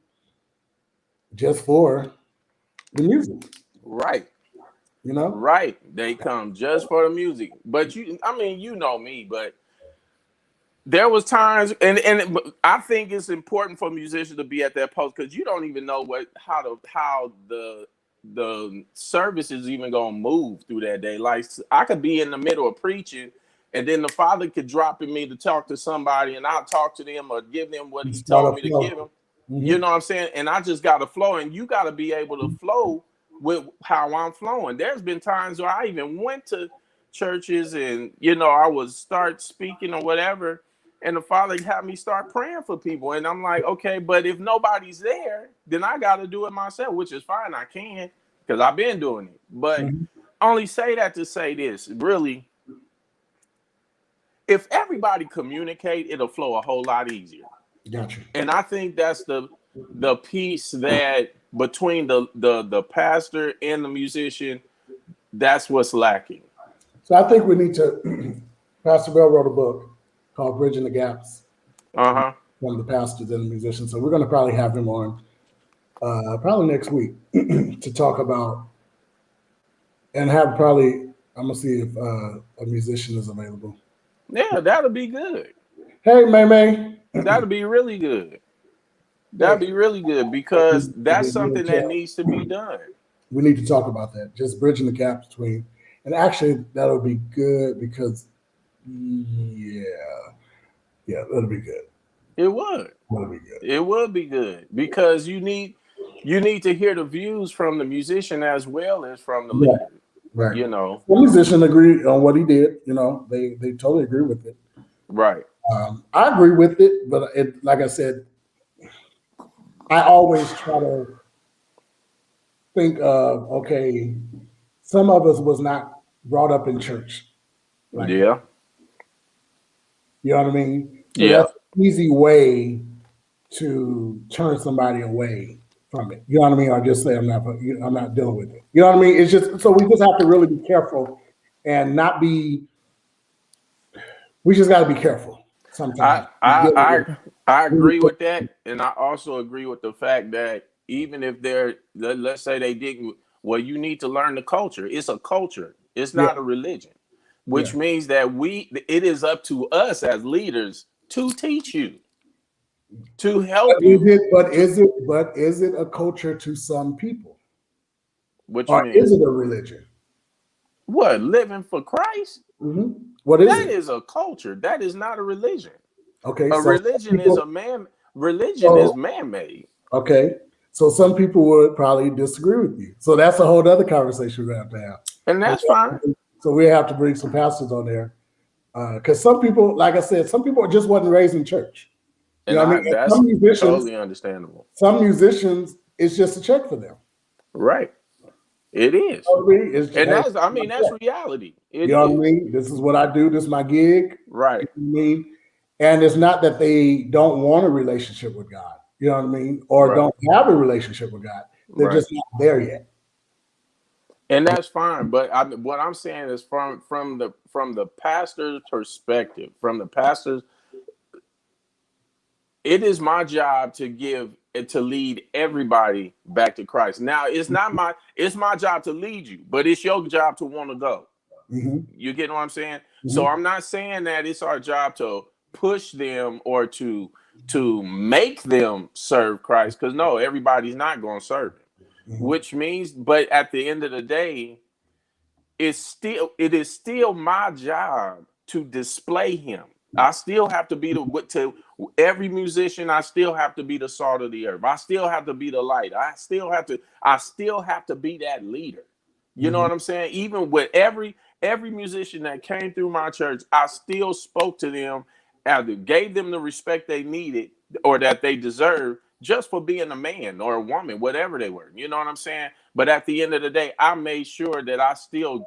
just for the music, right? Right? They come just for the music. But you know me, but there was times, and I think it's important for musicians to be at that post because you don't even know how the service is even gonna move through that day. Like I could be in the middle of preaching, and then the Father could drop in me to talk to somebody, and I'll talk to them or give them what He told me to give them. You know what I'm saying? And I just got to flow, and you got to be able to flow with how I'm flowing. There's been times where I even went to churches and, I would start speaking or whatever, and the Father had me start praying for people. And I'm like, okay, but if nobody's there, then I got to do it myself, which is fine. I can, because I've been doing it. But only say that to say this, really, if everybody communicate, it'll flow a whole lot easier. Gotcha. And I think that's the piece that between the pastor and the musician, that's what's lacking. So I think we need to. Pastor Bell wrote a book called "Bridging the Gaps" from the pastors and the musicians. So we're going to probably have him on probably next week to talk about and have probably. I'm gonna see if a musician is available. Yeah, that'll be good. Hey, May. That'll be really good. That'd be really good because that's something that needs to be done. We need to talk about that. Just bridging the gap between, and actually that'll be good because, that'll be good. It would. That'll be good. It would be good because you need to hear the views from the musician as well as from the leader. Right. The musician agreed on what he did. They totally agree with it. Right. I agree with it, but like I said, I always try to think of, okay, some of us was not brought up in church. Like that. Yeah. You know what I mean? So Yeah. that's an easy way to turn somebody away from it. You know what I mean? Or just say I'm not dealing with it. You know what I mean? It's just so we just have to really be careful and not be. We just got to be careful sometimes. I agree with that, and I also agree with the fact that even if let's say they didn't, well, you need to learn the culture. It's a culture. It's Yeah, not a religion, which yeah. means that it is up to us as leaders to teach you, to help you. But is it a culture to some people, What you or mean? is it a religion? What, living for Christ? What is That it? is a culture. That is not a religion. Okay, A so religion is people. a man. Religion is So man-made, okay, so some people would probably disagree with you. So that's a whole other conversation we have to have. and So that's fine. we have to bring some pastors on there because some people, like I said, some people just wasn't raised in church. You know what I mean? And That's totally understandable. some musicians, it's just a check for them. Right. It You is. know what I mean? And Hey, that's reality. It you know what I is. mean? This is what I do. This is my gig. Right. You know what I mean? And it's not that they don't want a relationship with God. You know what I mean? Or Right. don't have a relationship with God. They're Right. just not there yet. And that's fine. But what I'm saying is from the pastor's perspective, from the pastor's, it is my job to lead everybody back to Christ. Now, it's my job to lead you, but it's your job to want to go. Mm-hmm. You get what I'm saying? Mm-hmm. So I'm not saying that it's our job to push them or to make them serve Christ, because no, everybody's not going to serve him. Mm-hmm. Which means, but at the end of the day, it is still my job to display him. I still have to be to every musician. I still have to be the salt of the earth. I still have to be the light. I still have to be that leader. You know Mm-hmm. what I'm saying? Even with every musician that came through my church, I still spoke to them, either gave them the respect they needed or that they deserved, just for being a man or a woman, whatever they were. You know what I'm saying? But at the end of the day, I made sure that I still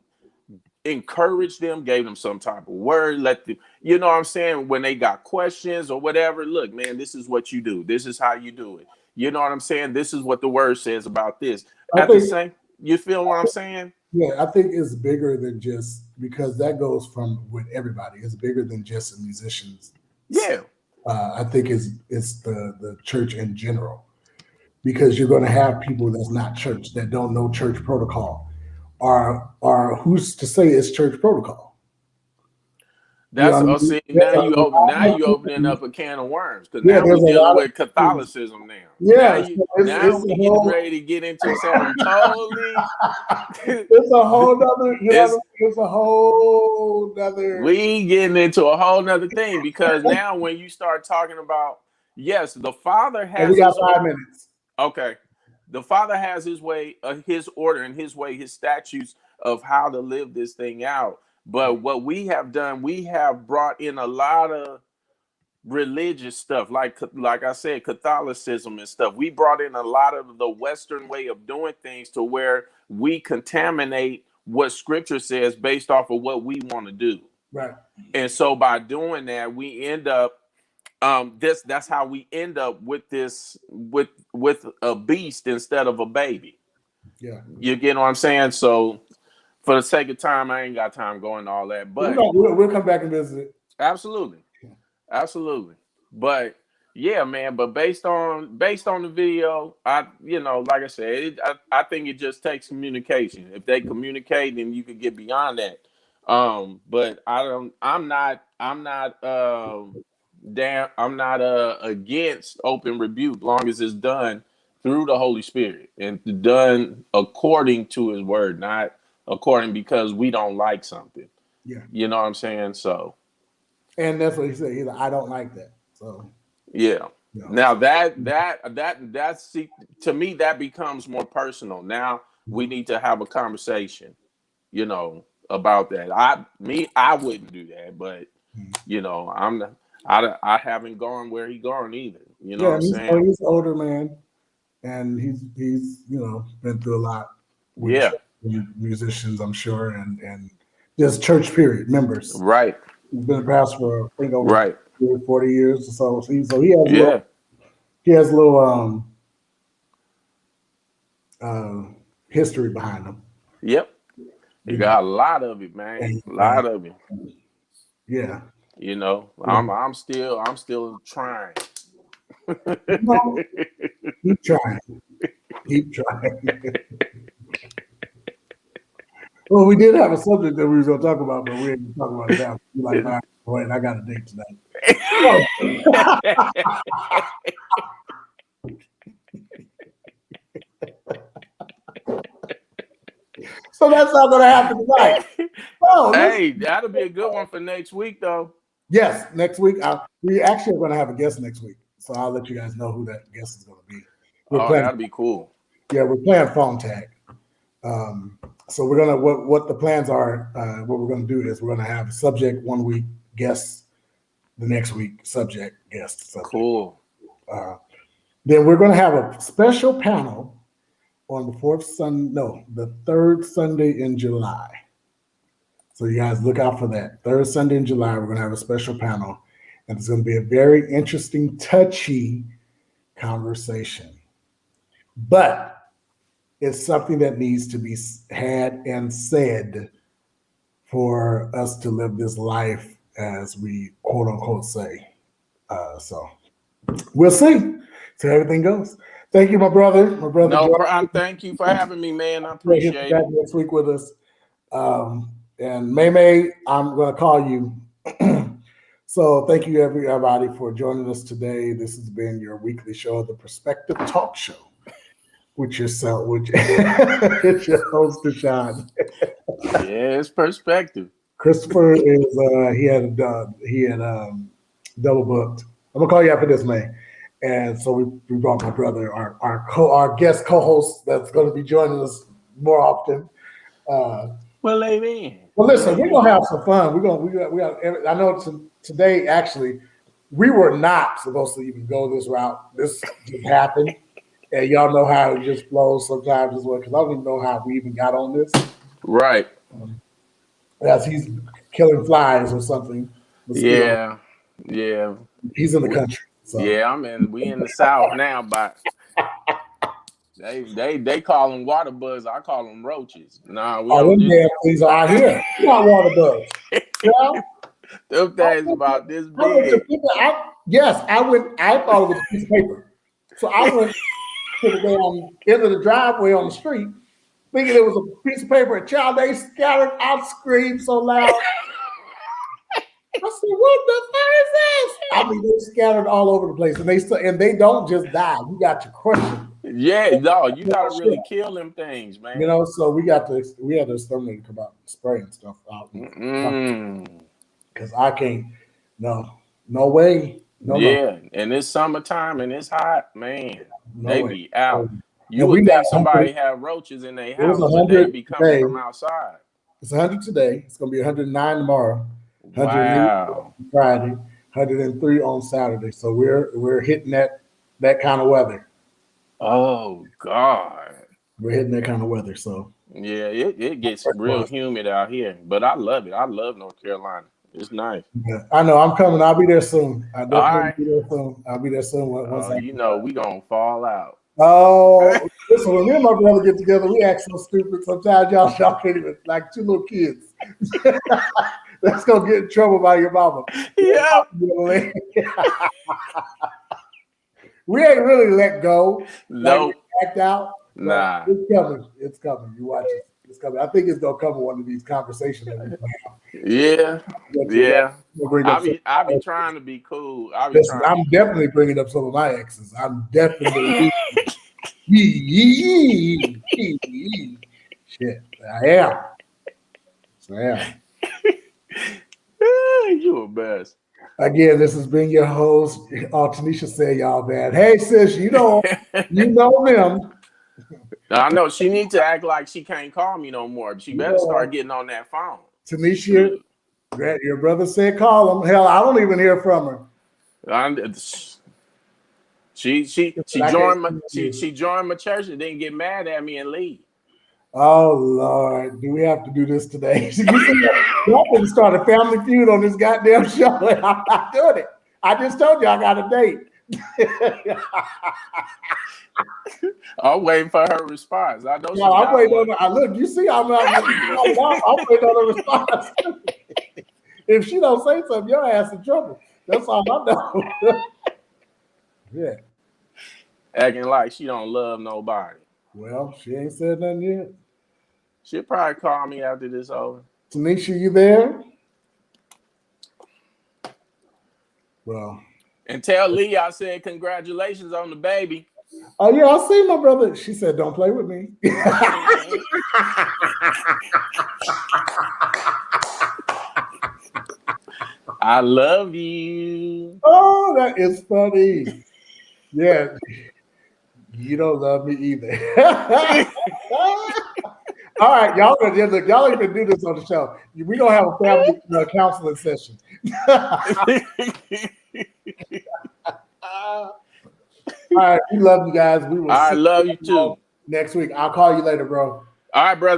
encouraged them, gave them some type of word, let them, you know what I'm saying, when they got questions or whatever. Look, man, this is what you do. This is how you do it. You know what I'm saying? This is what the word says about this. I At the think, same, you feel what I'm saying? yeah, I think it's bigger than just because that goes from with everybody. It's bigger than just musicians. Yeah. I think it's the church in general because you're going to have people that's not church that don't know church protocol, or who's to say it's church protocol? You know That's what I see, mean? There's now you opening up a can of worms, because yeah, now there's we a dealing lot of with Catholicism now. yeah. So Now it's we a getting whole ready to get into something totally it's a whole nother. You know what I it's mean? It's a whole nother. we getting into a whole nother thing, because now when you start talking about, yes, the Father And we has got his, 5 minutes. okay, the Father has his way, his order and his way, his statutes of how to live this thing out. But what we have done, we have brought in a lot of religious stuff, like I said, Catholicism and stuff. We brought in a lot of the Western way of doing things to where we contaminate what Scripture says based off of what we want to do. Right. And so by doing that, we end up that's how we end up with this with a beast instead of a baby. Yeah. You get what I'm saying? So for the sake of time, I ain't got time going all that, but We'll come back and visit. absolutely. Absolutely. But yeah, man, but based on the video, like I said, I think it just takes communication. If they communicate, then you could get beyond that. But I'm not against open rebuke, long as it's done through the Holy Spirit and done according to his word, not according because we don't like something. Yeah. You know what I'm saying? So And that's what he said. He's like, I don't like that. So yeah. you know, Now that's see, to me that becomes more personal. Now we need to have a conversation, about that. I wouldn't do that, but I haven't gone where he gone either. You know what yeah, I'm saying? he's an older man, and he's been through a lot with Yeah. musicians, I'm sure, and Just church period members. Right. He's been a pastor for I think over Right. 40 years or so. So he has Yeah. a little history behind him. Yep. You got a lot of it, man. And, A lot of it. Yeah. You know, I'm still trying. No, keep trying. Keep trying. Well, we did have a subject that we was going to talk about, but we didn't talk about it now. We're like, wait, I got a date tonight. So that's not going to happen tonight. Oh, hey, that'll be a good one for next week, though. Yes, next week. We actually are going to have a guest next week, so I'll let you guys know who that guest is going to be. That'd be cool. Yeah, we're playing phone tag. So we're gonna what the plans are. What we're gonna do is we're gonna have subject 1 week, guest the next week, subject guest. Subject. Cool. Then we're gonna have a special panel on the third Sunday in July. So you guys look out for that. Third Sunday in July, we're gonna have a special panel, and it's gonna be a very interesting, touchy conversation. But it's something that needs to be had and said for us to live this life as we quote unquote say. So we'll see. So everything goes. Thank you, my brother. My brother. No problem. Thank you for having me, man. I appreciate it. Next week with us. And May, I'm going to call you. So thank you, everybody, for joining us today. This has been your weekly show, The Perspective Talk Show. With yourself, it's your host, Deshaun. Yeah, it's perspective. Christopher is he had double booked. I'm gonna call you after this, May. And so we brought my brother, our guest co-host that's going to be joining us more often. Well, amen. Well, listen, we're gonna have some fun. We got. I know today actually we were not supposed to even go this route. This just happened. And y'all know how it just flows sometimes as well, because I don't even know how we even got on this. Right. As he's killing flies or something. Yeah. He's in the country. So. Yeah, we in the South now, but they call them water bugs. I call them roaches. Nah, we don't do damn things are out here. Not water bugs. Yeah. Them things about this big. I thought it was a piece of paper. So I went to the end of the driveway on the street, thinking it was a piece of paper. And child, they scattered. I screamed so loud. I said, "What the fuck is this?" I mean, they scattered all over the place, and they don't just die. You got to crush them. Yeah, no, you gotta really kill them things, man. You know, so we had to exterminate come out and spray and stuff out. Because I can't. No way. No. And it's summertime and it's hot, man. They way. be out. You would think somebody had roaches in their house, but they be coming from outside. It's 100 today. It's gonna be 109 tomorrow. 108 on Friday, 103 on Saturday. So we're hitting that kind of weather. Oh God. We're hitting that kind of weather. So yeah, it gets real humid out here. But I love it. I love North Carolina. It's nice. Yeah, I know. I'm coming. I'll be there soon. All right. Be there soon. I'll be there soon. Once we gonna fall out. Oh, listen, when me and my brother get together, we act so stupid. Sometimes y'all can't even, like two little kids. That's gonna get in trouble by your mama. Yeah. We ain't really let go. No. Like act out. Nah. It's coming. It's coming. You watch it. It's coming. I think it's gonna come in one of these conversations that we have. Yeah. I be trying to be cool. I'm definitely bringing up some of my exes. I'm definitely shit. I am. You a best. Again, this has been your host. Tanisha said y'all bad. Hey sis, you know them. I know she needs to act like she can't call me no more. She better start getting on that phone. Tanisha, your brother said call him. Hell, I don't even hear from her. She joined my church and didn't get mad at me and leave. Oh Lord, do we have to do this today? Y'all can start a family feud on this goddamn show. I'm not doing it. I just told you I got a date. I'm waiting for her response. I know No, I'm waiting on her. Look, you see, I'm waiting on a response. If she don't say something, your ass in trouble. That's all I know. Yeah. Acting like she don't love nobody. Well, she ain't said nothing yet. She'll probably call me after this over. Tanisha, you there? Well. And tell Lee I said congratulations on the baby. Oh yeah, I see my brother. She said, "Don't play with me." I love you. Oh, that is funny. Yeah, you don't love me either. All right, y'all ain't gonna do this on the show. We gonna have a family counseling session. All right, we love you guys. We will. I love you too. Next week. I'll call you later, bro. All right, brother.